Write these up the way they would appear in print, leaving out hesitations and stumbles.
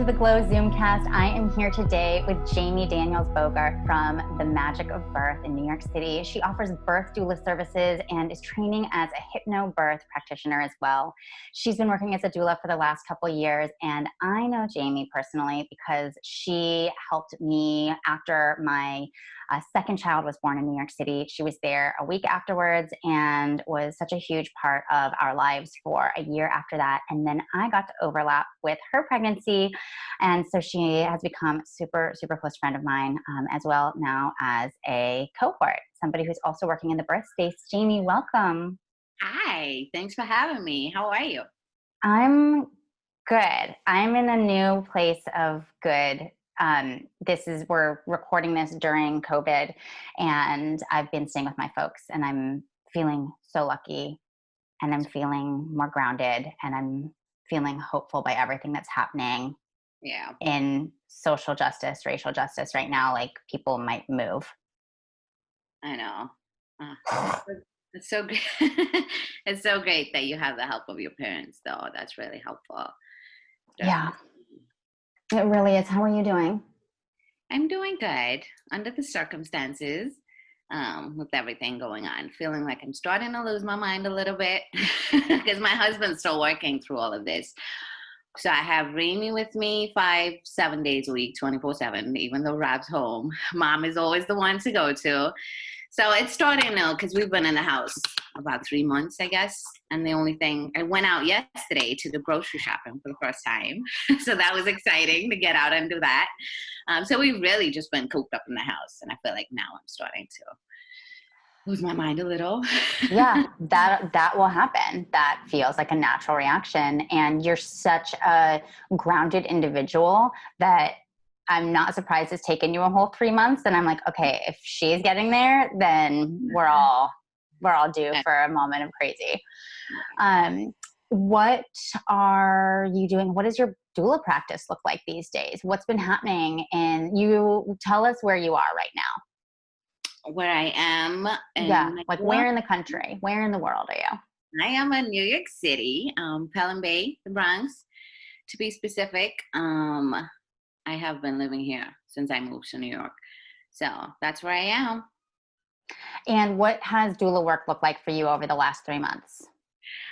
to the Glow Zoomcast. I am here today with Jamie Daniels Bogart from The Magic of Birth in New York City. She offers birth doula services and is training as a hypnobirth practitioner as well. She's been working as a doula for the last couple of years, and I know Jamie personally because she helped me after my second child was born in New York City. She was there a week afterwards and was such a huge part of our lives for a year after that. And then I got to overlap with her pregnancy. And so she has become a super, super close friend of mine, as well now as a cohort, somebody who's also working in the birth space. Jamie, welcome. Hi, thanks for having me. How are you? I'm good. I'm in a new place of good. We're recording this during COVID, and I've been staying with my folks, and I'm feeling so lucky, and I'm feeling more grounded, and I'm feeling hopeful by everything that's happening in social justice, racial justice right now. Like, people might move. I know. It's so great. It's so great that you have the help of your parents, though. That's really helpful. Yeah, it really is. How are you doing? I'm doing good under the circumstances, with everything going on. Feeling like I'm starting to lose my mind a little bit because my husband's still working through all of this. So I have Remy with me 5-7 days a week, 24/7, even though Rob's home. Mom is always the one to go to. So it's starting now because we've been in the house about 3 months, I guess. And the only thing, I went out yesterday to the grocery shopping for the first time. So that was exciting to get out and do that. So we've really just been cooped up in the house. And I feel like now I'm starting to lose my mind a little. Yeah, that will happen. That feels like a natural reaction. And you're such a grounded individual that I'm not surprised it's taken you a whole 3 months. And I'm like, okay, if she's getting there, then we're all due for a moment of crazy. What are you doing? What does your doula practice look like these days? What's been happening? And you tell us where you are right now. Where I am. Like where in the country? Where in the world are you? I am in New York City, Pelham Bay, the Bronx, to be specific. I have been living here since I moved to New York. So that's where I am. And what has doula work looked like for you over the last 3 months?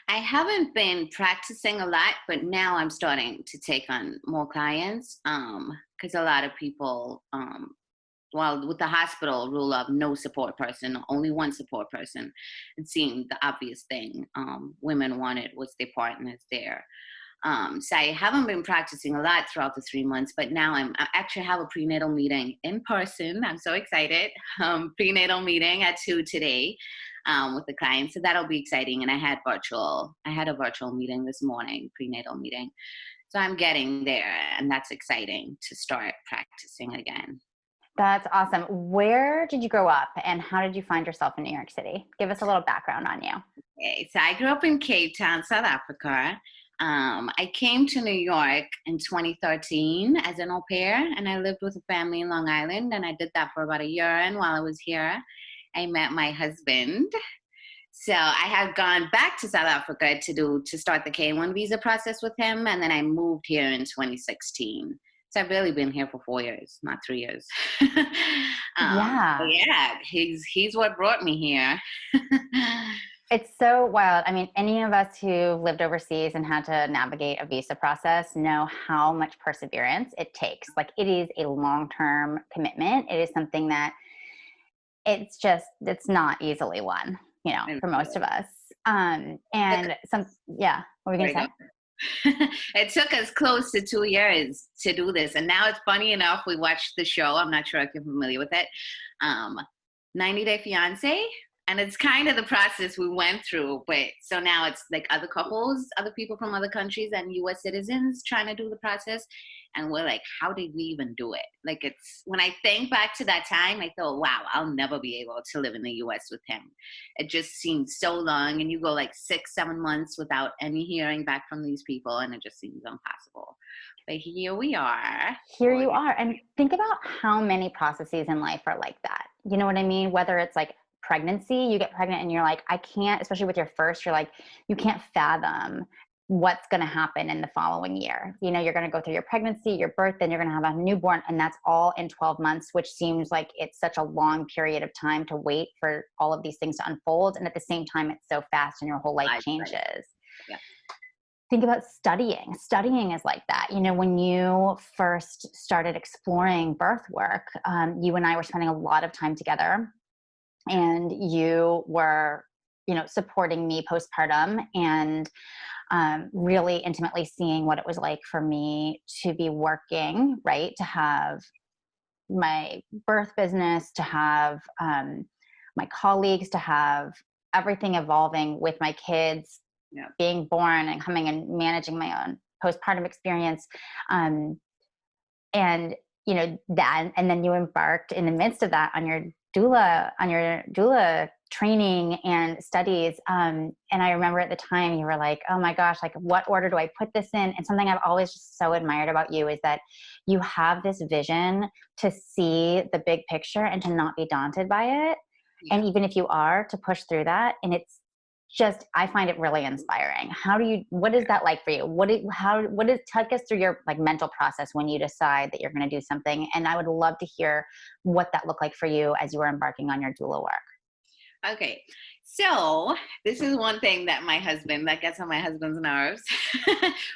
I haven't been practicing a lot, but now I'm starting to take on more clients because a lot of people, with the hospital rule of no support person, only one support person, it seemed the obvious thing women wanted was their partners there. So I haven't been practicing a lot throughout the 3 months, but now I actually have a prenatal meeting in person. I'm so excited. Prenatal meeting at 2 today with the client. So that'll be exciting. And I had a virtual meeting this morning, prenatal meeting. So I'm getting there, and that's exciting to start practicing again. That's awesome. Where did you grow up, and how did you find yourself in New York City? Give us a little background on you. Okay, so I grew up in Cape Town, South Africa. I came to New York in 2013 as an au pair, and I lived with a family in Long Island, and I did that for about a year. And while I was here, I met my husband. So I had gone back to South Africa to start the K-1 visa process with him, and then I moved here in 2016. So I've really been here for 4 years, not 3 years. He's what brought me here. It's so wild. I mean, any of us who lived overseas and had to navigate a visa process know how much perseverance it takes. Like, it is a long-term commitment. It is something that it's not easily won, for most of us. What were we going to say? It took us close to 2 years to do this. And now it's funny enough, we watched the show. I'm not sure if you're familiar with it. 90 Day Fiancé. And it's kind of the process we went through. But so now it's like other couples, other people from other countries and US citizens trying to do the process. And we're like, how did we even do it? Like, when I think back to that time, I thought, wow, I'll never be able to live in the US with him. It just seemed so long. And you go like 6-7 months without any hearing back from these people. And it just seems impossible. But here we are. Here you are. And think about how many processes in life are like that. You know what I mean? Whether it's like pregnancy, you get pregnant and you're like, I can't, especially with your first, you're like, you can't fathom what's going to happen in the following year. You know, you're going to go through your pregnancy, your birth, then you're going to have a newborn, and that's all in 12 months, which seems like it's such a long period of time to wait for all of these things to unfold. And at the same time, it's so fast and your whole life changes. Yeah. Think about studying. Studying is like that. You know, when you first started exploring birth work, you and I were spending a lot of time together, and you were, you know, supporting me postpartum and really intimately seeing what it was like for me to be working, right? To have my birth business, to have my colleagues, to have everything evolving with my kids, being born and coming and managing my own postpartum experience. And, you know, that, and then you embarked in the midst of that on your doula training and studies. And I remember at the time you were like, oh my gosh, like what order do I put this in? And something I've always just so admired about you is that you have this vision to see the big picture and to not be daunted by it. Yeah. And even if you are, to push through that. And it's just, I find it really inspiring. What is that like for you? Take us through your like mental process when you decide that you're going to do something. And I would love to hear what that looked like for you as you were embarking on your doula work. Okay. So this is one thing that gets on my husband's nerves.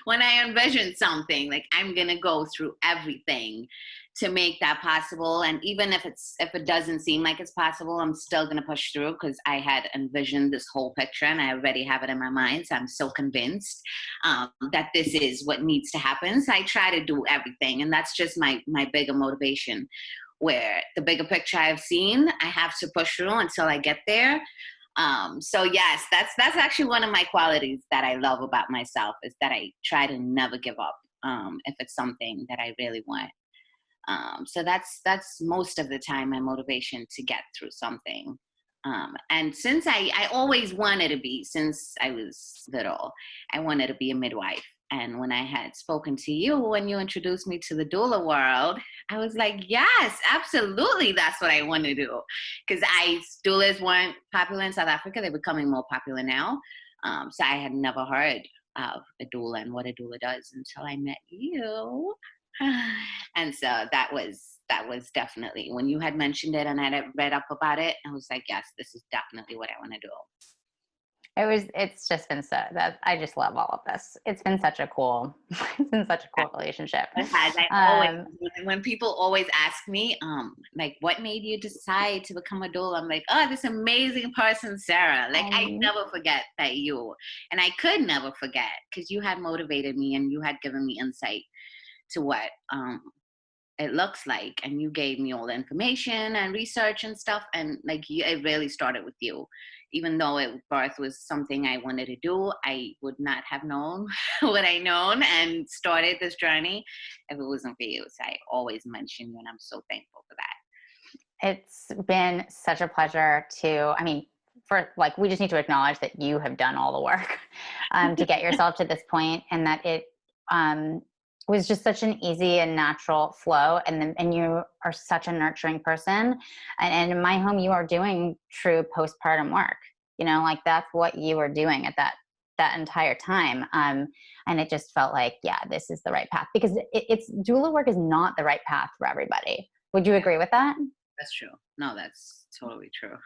When I envision something, like I'm going to go through everything to make that possible. And even if it doesn't seem like it's possible, I'm still going to push through because I had envisioned this whole picture and I already have it in my mind. So I'm so convinced that this is what needs to happen. So I try to do everything. And that's just my bigger motivation, where the bigger picture I've seen, I have to push through until I get there. So yes, that's actually one of my qualities that I love about myself, is that I try to never give up if it's something that I really want. So that's most of the time my motivation to get through something. And since I always wanted to be, since I was little, I wanted to be a midwife. And when I had spoken to you, when you introduced me to the doula world, I was like, yes, absolutely, that's what I want to do. Because doulas weren't popular in South Africa. They're becoming more popular now. So I had never heard of a doula and what a doula does until I met you. And so that was definitely, when you had mentioned it and I had read up about it, I was like, yes, this is definitely what I want to do. It's just been I just love all of this. It's been such a cool relationship. When people always ask me, like, what made you decide to become a doula? I'm like, oh, this amazing person, Sarah. Like, I never forget that and I could never forget, because you had motivated me and you had given me insight to what it looks like, and you gave me all the information and research and stuff, and like it really started with you. Even though birth was something I wanted to do, I would not have known what I known and started this journey if it wasn't for you. So I always mention you, and I'm so thankful for that. It's been such a pleasure we just need to acknowledge that you have done all the work to get yourself to this point, and that it was just such an easy and natural flow. And you are such a nurturing person. And in my home, you are doing true postpartum work. You know, like that's what you were doing at that entire time. And it just felt like, yeah, this is the right path, because it's doula work is not the right path for everybody. Would you agree with that? That's true. No, that's totally true.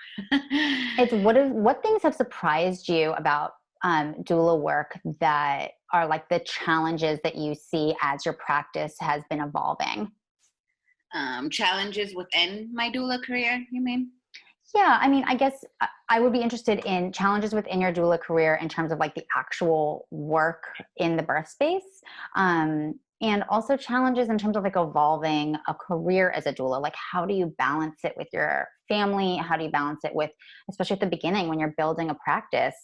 It's what things have surprised you about doula work that are like the challenges that you see as your practice has been evolving? Challenges within my doula career, you mean? Yeah, I mean, I guess I would be interested in challenges within your doula career in terms of like the actual work in the birth space, and also challenges in terms of like evolving a career as a doula. Like, how do you balance it with your family? How do you balance it with, especially at the beginning when you're building a practice,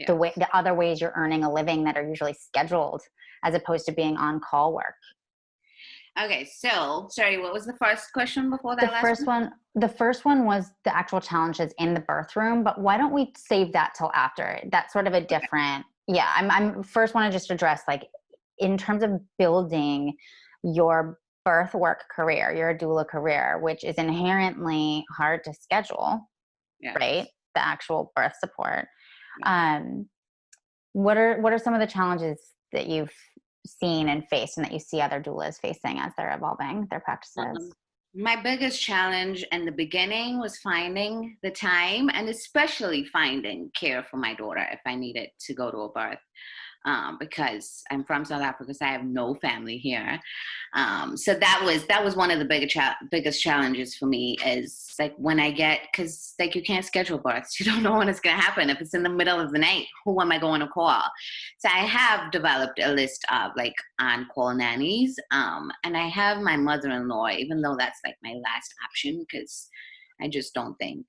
the other ways you're earning a living that are usually scheduled as opposed to being on call work? Okay, so sorry, what was the first question before that? The first one was the actual challenges in the birth room, but why don't we save that till after? That's sort of a different, I'm first want to just address, like, in terms of building your birth work career, your doula career, which is inherently hard to schedule, right? The actual birth support. What are some of the challenges that you've seen and faced and that you see other doulas facing as they're evolving their practices? My biggest challenge in the beginning was finding the time, and especially finding care for my daughter if I needed to go to a birth. Because I'm from South Africa, so I have no family here. So that was one of the biggest challenges for me, is like when I get, because like you can't schedule births, you don't know when it's going to happen. If it's in the middle of the night, who am I going to call? So I have developed a list of like on-call nannies, and I have my mother-in-law, even though that's like my last option, because I just don't think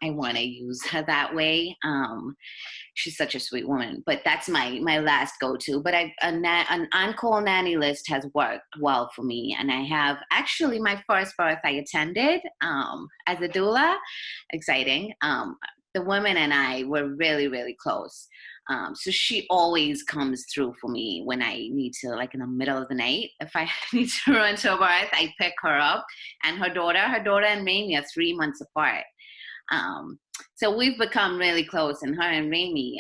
I want to use her that way. She's such a sweet woman, but that's my last go-to. But an on-call nanny list has worked well for me, and I have actually my first birth I attended as a doula. Exciting. The woman and I were really, really close. So she always comes through for me when I need to, like in the middle of the night. If I need to run to a birth, I pick her up, and her daughter and Mamie are 3 months apart. So we've become really close, and her and Raimi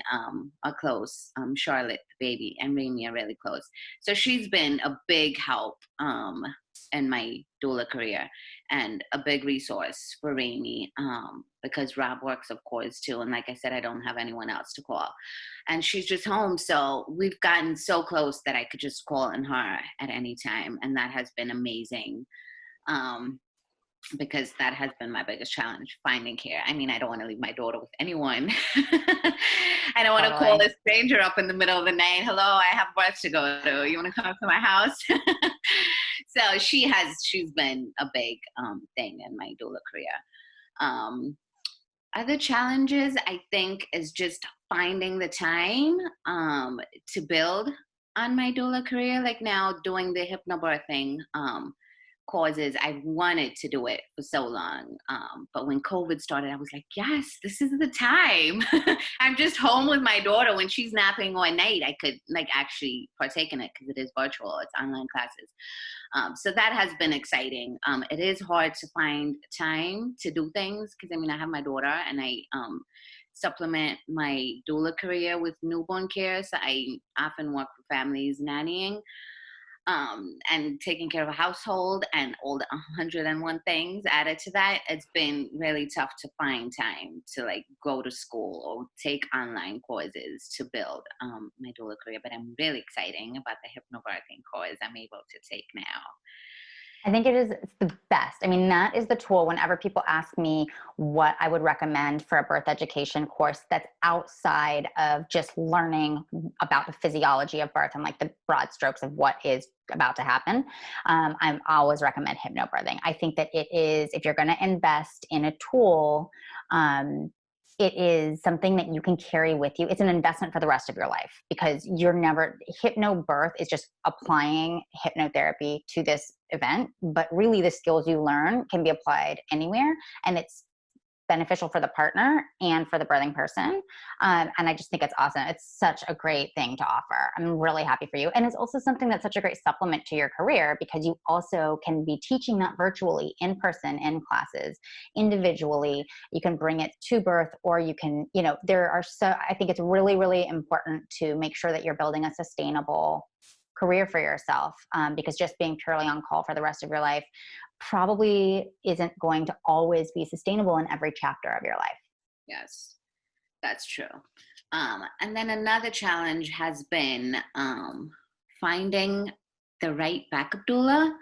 are close. Charlotte, the baby, and Raimi are really close. So she's been a big help in my doula career, and a big resource for Raimi, because Rob works, of course, too. And like I said, I don't have anyone else to call. And she's just home. So we've gotten so close that I could just call on her at any time. And that has been amazing. Because that has been my biggest challenge, finding care. I mean, I don't want to leave my daughter with anyone. I don't want to call a stranger up in the middle of the night. Hello, I have birth to go to. You want to come to my house? So she's been a big thing in my doula career. Other challenges, I think, is just finding the time to build on my doula career. Like now doing the hypnobirthing causes, I've wanted to do it for so long. But when COVID started, I was like, yes, this is the time. I'm just home with my daughter. When she's napping all night, I could like actually partake in it, because it is virtual, it's online classes. So that has been exciting. It is hard to find time to do things, because I mean, I have my daughter, and I supplement my doula career with newborn care. So I often work for families nannying. And taking care of a household and all the 101 things added to that, it's been really tough to find time to like go to school or take online courses to build my doula career. But I'm really excited about the hypnobirthing course I'm able to take now. I think it's the best. I mean, that is the tool whenever people ask me what I would recommend for a birth education course that's outside of just learning about the physiology of birth and like the broad strokes of what is about to happen. I always recommend hypnobirthing. I think that it is, if you're going to invest in a tool, it is something that you can carry with you. It's an investment for the rest of your life, because hypnobirth is just applying hypnotherapy to this event, but really the skills you learn can be applied anywhere, and it's beneficial for the partner and for the birthing person. And I just think it's awesome. It's such a great thing to offer. I'm really happy for you. And it's also something that's such a great supplement to your career, because you also can be teaching that virtually, in person, in classes, individually. You can bring it to birth, or you can, I think it's really, really important to make sure that you're building a sustainable career for yourself, because just being purely on call for the rest of your life probably isn't going to always be sustainable in every chapter of your life. Yes, that's true. And then another challenge has been finding the right backup doula.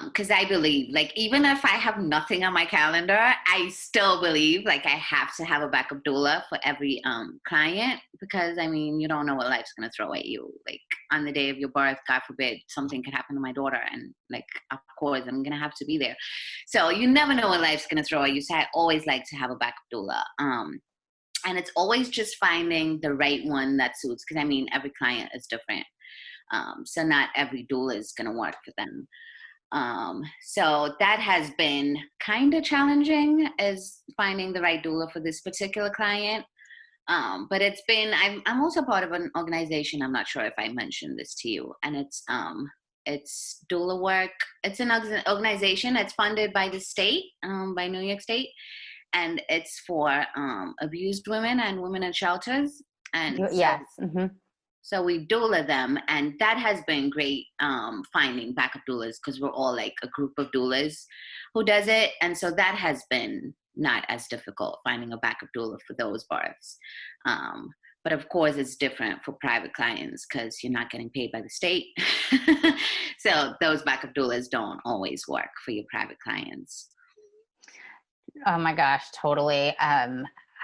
Because I believe, like, even if I have nothing on my calendar, I still believe, like, I have to have a backup doula for every client, because, I mean, you don't know what life's going to throw at you. Like, on the day of your birth, God forbid, something could happen to my daughter, and, like, of course, I'm going to have to be there. So you never know what life's going to throw at you, so I always like to have a backup doula. And it's always just finding the right one that suits, because, I mean, every client is different. So not every doula is going to work for them. So that has been kind of challenging, is finding the right doula for this particular client. But it's been, I'm also part of an organization. I'm not sure if I mentioned this to you, and it's Doula Work. It's an organization that's funded by the state, by New York State, and it's for abused women and women in shelters. And Yes. Mm-hmm. so we doula them, and that has been great, finding backup doulas, because we're all like a group of doulas who does it. And so that has been not as difficult, finding a backup doula for those births. But of course, it's different for private clients because you're not getting paid by the state. So those backup doulas don't always work for your private clients. Oh my gosh, totally.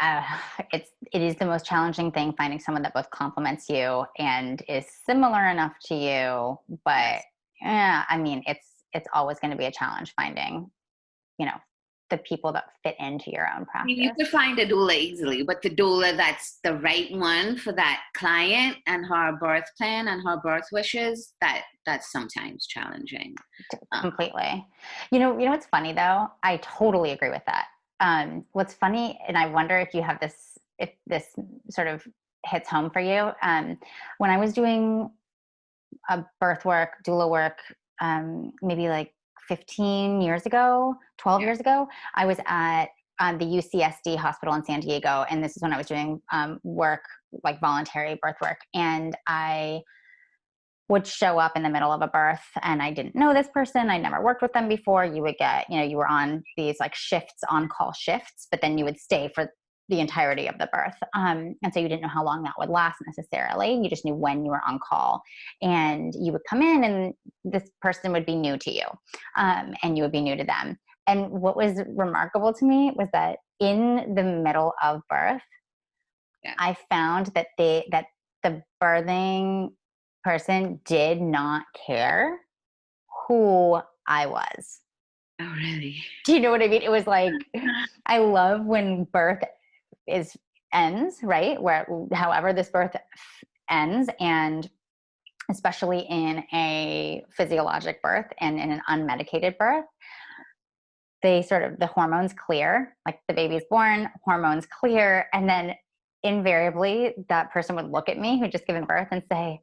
It is the most challenging thing, finding someone that both complements you and is similar enough to you. But Yes. yeah, I mean, it's always going to be a challenge finding, the people that fit into your own practice. You could find a doula easily, but the doula that's the right one for that client and her birth plan and her birth wishes, that's sometimes challenging. Completely. You know what's funny though? I totally agree with that. What's funny, and I wonder if you have this, if this sort of hits home for you. When I was doing a birth work, doula work, maybe like 15 years ago, 12 years ago, I was at the UCSD hospital in San Diego. And this is when I was doing work, like voluntary birth work. And I would show up in the middle of a birth, and I didn't know this person. I never worked with them before. You would get, you were on these like shifts, on-call shifts, but then you would stay for the entirety of the birth. And so you didn't know how long that would last necessarily. You just knew when you were on call, and you would come in and this person would be new to you, and you would be new to them. And what was remarkable to me was that in the middle of birth, I found that the birthing person did not care who I was. Oh, really? Do you know what I mean? It was like, I love when birth ends, right? Where, however this birth ends, and especially in a physiologic birth and in an unmedicated birth, the hormones clear, like the baby's born, hormones clear. And then invariably that person would look at me who'd just given birth and say,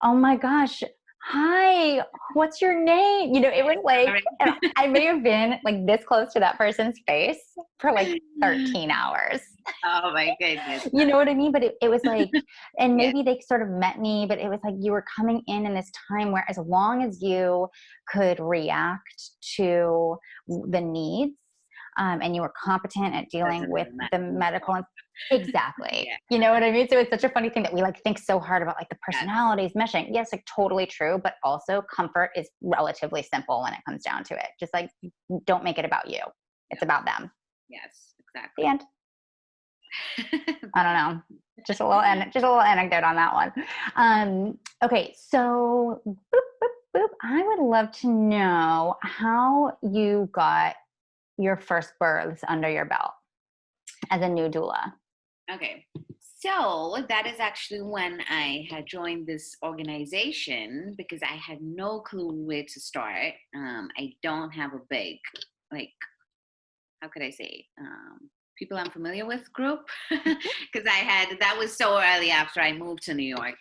"Oh my gosh, hi, what's your name?" It was like, and I may have been like this close to that person's face for like 13 hours. Oh my goodness. You know what I mean? But it was like, and maybe they sort of met me, but it was like you were coming in this time where as long as you could react to the needs, and you were competent at dealing with the medical. Exactly. Yeah. You know what I mean? So it's such a funny thing that we like think so hard about, like the personalities meshing. Yes, like totally true. But also comfort is relatively simple when it comes down to it. Just like, don't make it about you. It's about them. Yes, exactly. The end. I don't know. Just a little anecdote on that one. Okay. So I would love to know how you got your first births under your belt as a new doula. Okay. So that is actually when I had joined this organization, because I had no clue where to start. I don't have a big, like, how could I say, people I'm familiar with group, because that was so early after I moved to New York.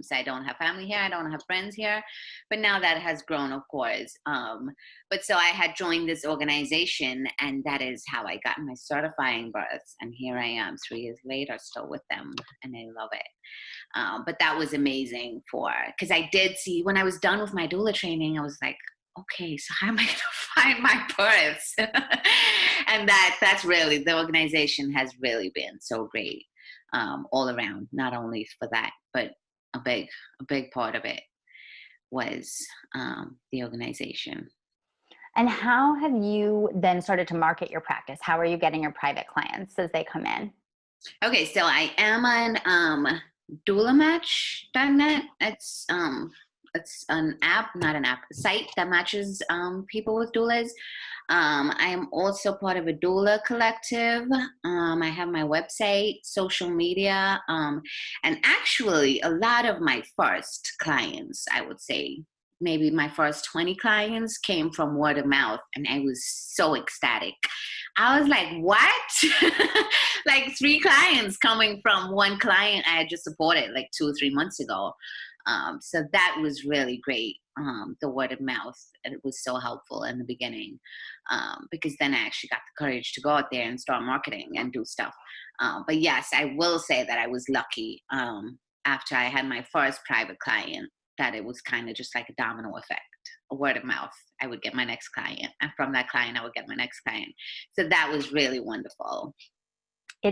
So I don't have family here. I don't have friends here, but now that has grown, of course. But so I had joined this organization, and that is how I got my certifying births. And here I am 3 years later, still with them, and I love it. But that was amazing because I did see, when I was done with my doula training, I was like, okay, so how am I going to find my births? And that's really, the organization has really been so great, all around, not only for that, but a big part of it was the organization. And how have you then started to market your practice? How are you getting your private clients as they come in? Okay, so I am on doulamatch.net. It's an app, not an app, a site that matches people with doulas. I am also part of a doula collective. I have my website, social media, and actually a lot of my first clients, I would say, maybe my first 20 clients came from word of mouth, and I was so ecstatic. I was like, what? Like 3 clients coming from one client I had just supported like 2 or 3 months ago. So that was really great. The word of mouth, and it was so helpful in the beginning, because then I actually got the courage to go out there and start marketing and do stuff. But yes, I will say that I was lucky, after I had my first private client, that it was kind of just like a domino effect, a word of mouth. I would get my next client, and from that client, I would get my next client. So that was really wonderful.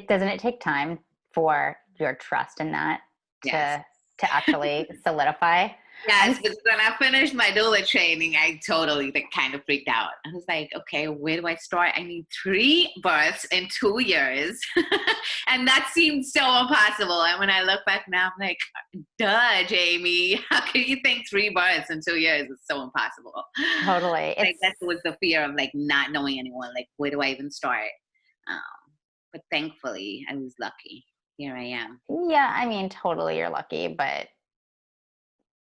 Doesn't it take time for your trust in that Yes. to actually solidify? Yes, but when I finished my doula training, I totally kind of freaked out. I was like, okay, where do I start? I need 3 births in 2 years. And that seemed so impossible. And when I look back now, I'm like, duh, Jamie, how can you think 3 births in 2 years is so impossible? Totally. Like that was the fear of like not knowing anyone. Like, where do I even start? But thankfully, I was lucky. Here I am. Yeah, I mean, totally, you're lucky, but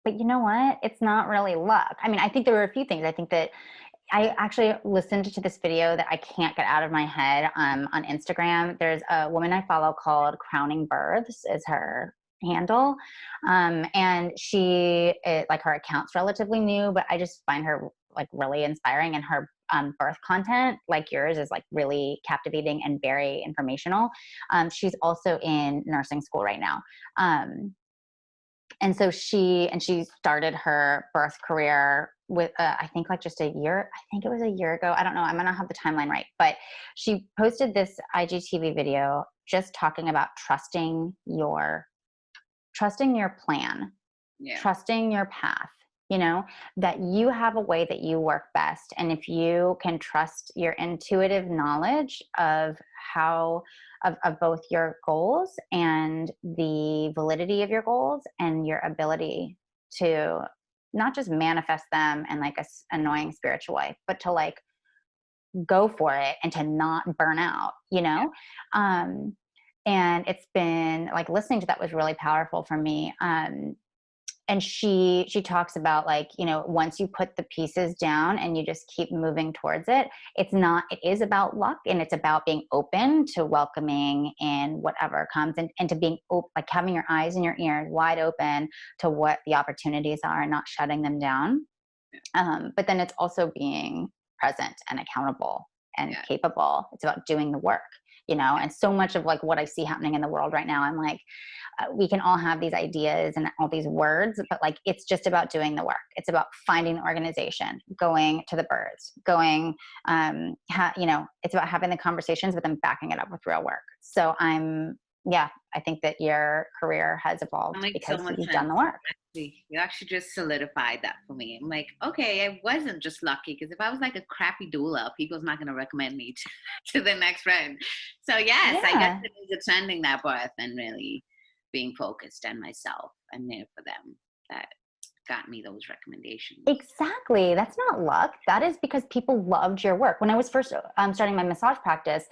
you know what? It's not really luck. I mean, I think there were a few things. I think that I actually listened to this video that I can't get out of my head, on Instagram. There's a woman I follow called Crowning Births is her handle. And like her account's relatively new, but I just find her like really inspiring, and her birth content, like yours, is like really captivating and very informational. She's also in nursing school right now. And so she started her birth career with, I think like just a year, I think it was a year ago. I don't know. I'm going to have the timeline right, but she posted this IGTV video just talking about trusting your plan, trusting your path, that you have a way that you work best. And if you can trust your intuitive knowledge of of both your goals and the validity of your goals and your ability to not just manifest them in like a annoying spiritual way, but to like go for it and to not burn out, and it's been like, listening to that was really powerful for me. And she talks about like, once you put the pieces down and you just keep moving towards it, it is about luck, and it's about being open to welcoming in whatever comes, and to being like having your eyes and your ears wide open to what the opportunities are and not shutting them down. But then it's also being present and accountable and capable. It's about doing the work, and so much of like what I see happening in the world right now, I'm like, we can all have these ideas and all these words, but like, it's just about doing the work. It's about finding the organization, going to the birds, it's about having the conversations, but then backing it up with real work. So I think that your career has evolved because you've done the work. You actually just solidified that for me. I'm like, okay, I wasn't just lucky, because if I was like a crappy doula, people's not going to recommend me to the next friend. So yes, I guess it is attending that birth and really being focused on myself and there for them that got me those recommendations. Exactly. That's not luck. That is because people loved your work. When I was first starting my massage practice,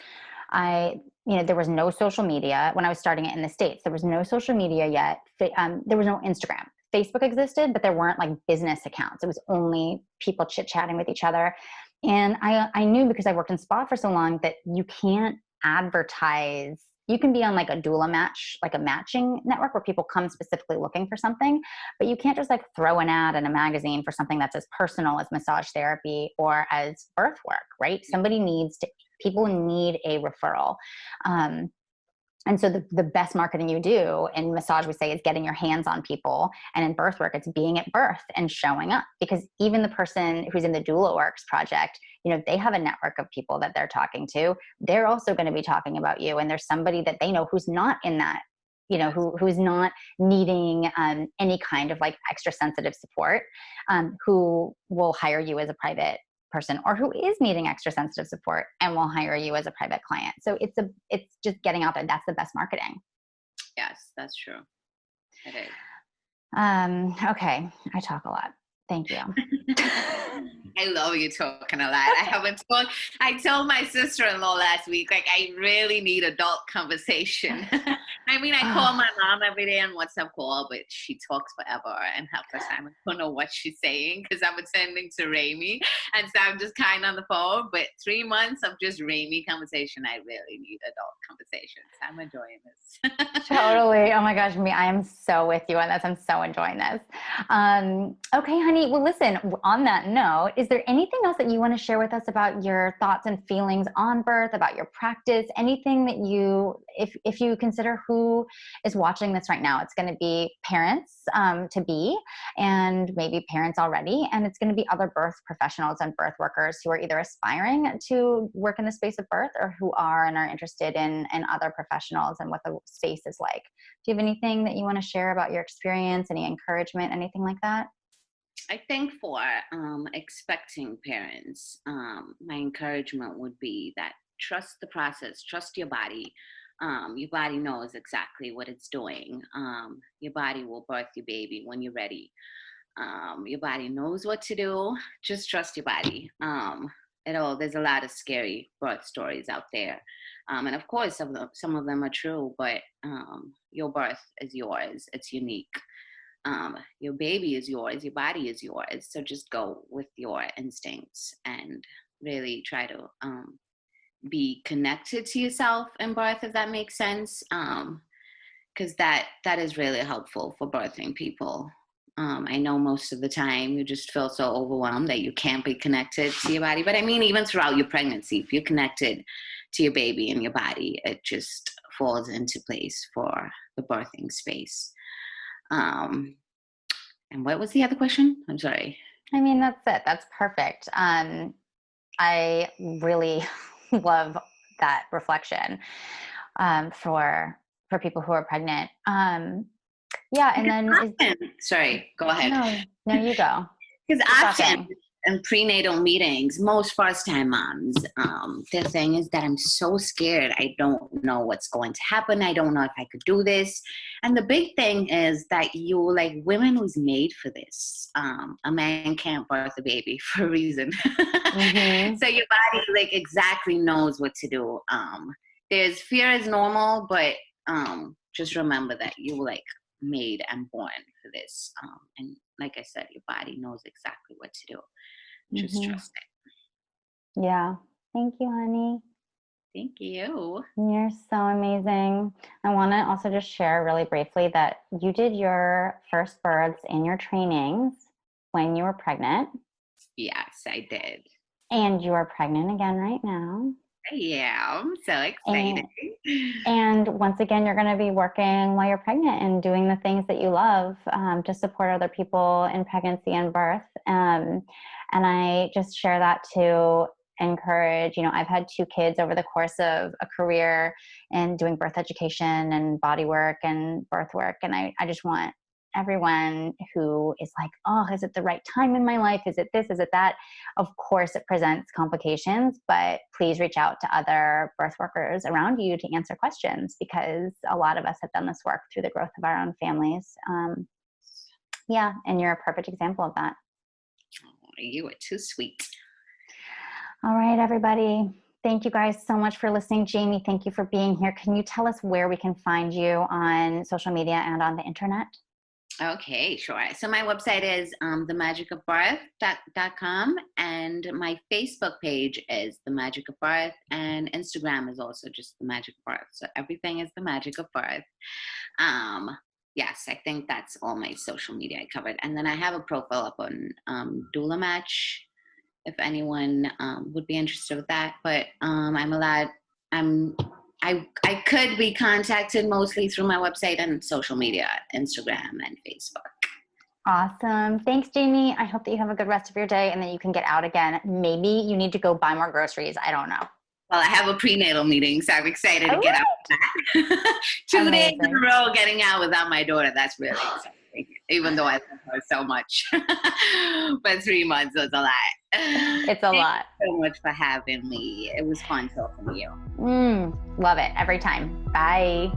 there was no social media when I was starting it in the States. There was no social media yet. There was no Instagram. Facebook existed, but there weren't like business accounts. It was only people chit-chatting with each other. And I knew, because I worked in spa for so long, that you can't advertise. You can be on like a doula match, like a matching network where people come specifically looking for something, but you can't just like throw an ad in a magazine for something that's as personal as massage therapy or as birth work, right? People need a referral. And so the best marketing you do in massage, we say, is getting your hands on people. And in birth work, it's being at birth and showing up, because even the person who's in the Doula Works project, they have a network of people that they're talking to. They're also going to be talking about you. And there's somebody that they know who's not in that, who's not needing any kind of like extra sensitive support, who will hire you as a private person, or who is needing extra sensitive support and will hire you as a private client. So it's just getting out there. That's the best marketing. Yes, that's true. It is. Okay. I talk a lot. Thank you. I love you talking a lot. I told my sister-in-law last week, like, I really need adult conversation. I I mean, I call my mom every day on WhatsApp call, but she talks forever, and half the time I don't know what she's saying because I'm attending to Raimi, and so I'm just kind of on the phone. But 3 months of just Raimi conversation, I really need adult conversations. I'm enjoying this. Totally. Oh my gosh, me, I am so with you on this. I'm so enjoying this. Okay, honey. Well, listen, on that note, is there anything else that you want to share with us about your thoughts and feelings on birth, about your practice, anything that you, if you consider who is watching this right now, it's going to be parents to be, and maybe parents already, and it's going to be other birth professionals and birth workers who are either aspiring to work in the space of birth or who are and are interested in other professionals and what the space is like. Do you have anything that you want to share about your experience, any encouragement, anything like that? I think for expecting parents, my encouragement would be that trust the process, trust your body. Your body knows exactly what it's doing. Your body will birth your baby when you're ready. Your body knows what to do. Just trust your body. There's a lot of scary birth stories out there. And of course, some of them are true, but your birth is yours. It's unique. Your baby is yours. Your body is yours. So just go with your instincts and really try to be connected to yourself in birth, if that makes sense. Because that is really helpful for birthing people. I know most of the time you just feel so overwhelmed that you can't be connected to your body. But I mean, even throughout your pregnancy, if you're connected to your baby and your body, it just falls into place for the birthing space. And what was the other question? I'm sorry. I mean, that's it. That's perfect. I really love that reflection for people who are pregnant. Yeah, and then sorry, go ahead. No, you go. Because often in prenatal meetings, most first-time moms, their thing is that I'm so scared. I don't know what's going to happen. I don't know if I could do this. And the big thing is that women was made for this. A man can't birth a baby for a reason. Mm-hmm. So your body exactly knows what to do. There's fear is normal, but just remember that you were made and born for this. And like I said, your body knows exactly what to do. Just trust it. Yeah. Thank you, honey. Thank you. You're so amazing. I want to also just share really briefly that you did your first births in your trainings when you were pregnant. Yes, I did. And you are pregnant again right now. Yeah, I'm so excited. And once again, you're going to be working while you're pregnant and doing the things that you love to support other people in pregnancy and birth. And I just share that to encourage, I've had 2 kids over the course of a career in doing birth education and body work and birth work. And I just want everyone who is like, oh, is it the right time in my life? Is it this? Is it that? Of course, it presents complications, but please reach out to other birth workers around you to answer questions, because a lot of us have done this work through the growth of our own families. Yeah, and you're a perfect example of that. Oh, you are too sweet. All right, everybody. Thank you guys so much for listening. Jamie, thank you for being here. Can you tell us where we can find you on social media and on the internet? Okay, sure. So my website is themagicofbirth.com, and my Facebook page is The Magic of Birth, and Instagram is also just The Magic of Birth. So everything is The Magic of Birth. Yes, I think that's all my social media I covered. And then I have a profile up on Doula Match, if anyone would be interested with that. But I could be contacted mostly through my website and social media, Instagram and Facebook. Awesome. Thanks, Jamie. I hope that you have a good rest of your day and that you can get out again. Maybe you need to go buy more groceries. I don't know. Well, I have a prenatal meeting, so I'm excited to get out. 2 days in a row getting out without my daughter. That's really exciting, even though I love her so much. But 3 months was a lot. It's a lot. Thank you so much for having me. It was fun talking to you. Love it every time. Bye.